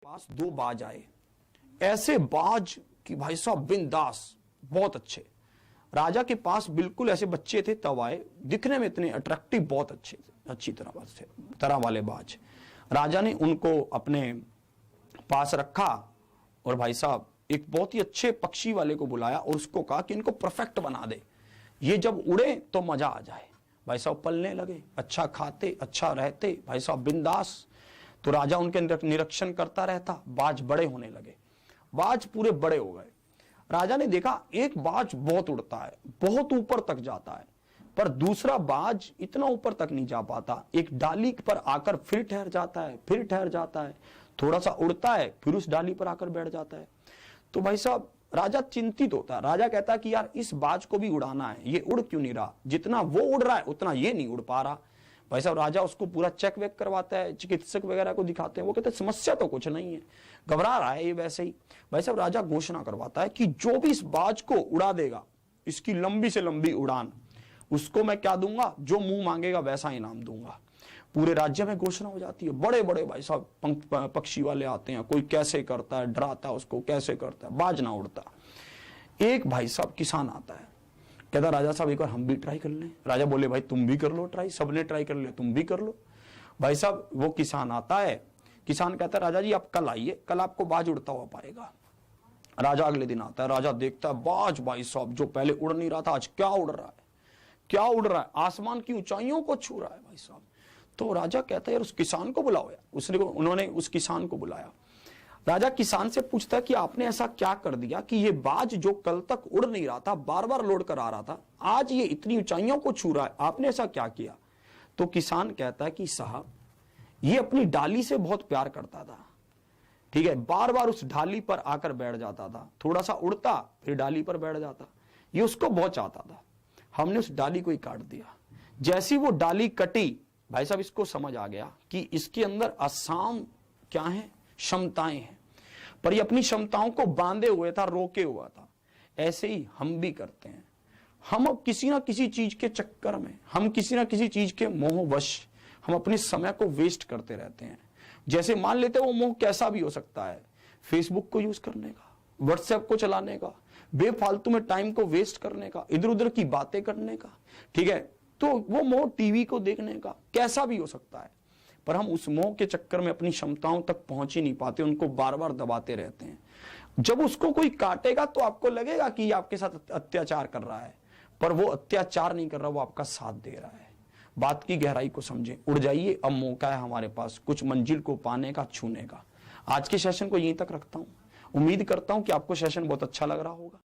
पास दो बाज आए, ऐसे बाज कि भाई साहब बिंदास, बहुत अच्छे। राजा के पास बिल्कुल ऐसे बच्चे थे तब आए, दिखने में इतने अट्रैक्टिव, बहुत अच्छे, अच्छी तरह वाले बाज। राजा ने उनको अपने पास रखा और भाई साहब एक बहुत ही अच्छे पक्षी वाले को बुलाया और उसको कहा कि इनको परफेक्ट बना दे, ये जब उड़े तो मजा आ जाए। भाई साहब पलने लगे, अच्छा खाते, अच्छा रहते, भाई साहब बिंदास। तो राजा उनके निरीक्षण करता रहता, बाज बड़े होने लगे, बाज पूरे बड़े हो गए। राजा ने देखा एक बाज बहुत उड़ता है, बहुत ऊपर तक जाता है, पर दूसरा बाज इतना ऊपर तक नहीं जा पाता, एक डाली पर आकर फिर ठहर जाता है, फिर ठहर जाता है, थोड़ा सा उड़ता है, फिर उस डाली पर आकर बैठ जाता है। तो भाई साहब राजा चिंतित होता है, राजा कहता है कि यार इस बाज को भी उड़ाना है, ये उड़ क्यों नहीं रहा, जितना वो उड़ रहा है उतना ये नहीं उड़ पा रहा। भाई साहब राजा उसको पूरा चेक वेक करवाता है, चिकित्सक वगैरह को दिखाते हैं, वो कहते हैं समस्या तो कुछ नहीं है, घबरा रहा है ये वैसे ही। भाई साहब राजा घोषणा करवाता है कि जो भी इस बाज को उड़ा देगा, इसकी लंबी से लंबी उड़ान, उसको मैं क्या दूंगा, जो मुंह मांगेगा वैसा इनाम दूंगा। पूरे राज्य में घोषणा हो जाती है, बड़े बड़े भाई साहब पक्षी वाले आते हैं, कोई कैसे करता है, डराता है उसको, कैसे करता है, बाज ना उड़ता। एक भाई साहब किसान आता है, कहता राजा साहब एक बार हम भी ट्राई कर लें। राजा बोले भाई तुम भी कर लो ट्राई, सबने ट्राई कर लिया, तुम भी कर लो। भाई साहब वो किसान आता है, किसान कहता है राजा जी आप कल आइए, कल आपको बाज उड़ता हुआ पाएगा। राजा अगले दिन आता है, राजा देखता है बाज भाई साहब जो पहले उड़ नहीं रहा था आज क्या उड़ रहा है, क्या उड़ रहा है, आसमान की ऊंचाइयों को छू रहा है भाई साहब। तो राजा कहता है यार उस किसान को बुलाओ यार। उन्होंने उस किसान को बुलाया। राजा किसान से पूछता है कि आपने ऐसा क्या कर दिया कि ये बाज जो कल तक उड़ नहीं रहा था, बार बार लौट कर आ रहा था, आज ये इतनी ऊंचाइयों को छू रहा है, आपने ऐसा क्या किया। तो किसान कहता है कि साहब ये अपनी डाली से बहुत प्यार करता था, ठीक है, बार बार उस डाली पर आकर बैठ जाता था, थोड़ा सा उड़ता फिर डाली पर बैठ जाता, ये उसको बहुत चाहता था, हमने उस डाली को ही काट दिया। जैसी वो डाली कटी, भाई साहब इसको समझ आ गया कि इसके अंदर असाम क्या है, क्षमताएं हैं, पर ये अपनी क्षमताओं को बांधे हुए था, रोके हुआ था। ऐसे ही हम भी करते हैं, हम अब किसी ना किसी चीज के चक्कर में, हम किसी ना किसी चीज के मोहवश हम अपने समय को वेस्ट करते रहते हैं। जैसे मान लेते हैं वो मोह कैसा भी हो सकता है, फेसबुक को यूज करने का, व्हाट्सएप को चलाने का, बेफालतू में टाइम को वेस्ट करने का, इधर उधर की बातें करने का, ठीक है, तो वो मोह टीवी को देखने का, कैसा भी हो सकता है, पर हम उस मोह के चक्कर में अपनी क्षमताओं तक पहुंच ही नहीं पाते, उनको बार बार दबाते रहते हैं। जब उसको कोई काटेगा तो आपको लगेगा कि ये आपके साथ अत्याचार कर रहा है, पर वो अत्याचार नहीं कर रहा, वो आपका साथ दे रहा है। बात की गहराई को समझें, उड़ जाइए, अब मौका है हमारे पास कुछ मंजिल को पाने का, छूने का। आज के सेशन को यहीं तक रखता हूं, उम्मीद करता हूं कि आपको सेशन बहुत अच्छा लग रहा होगा।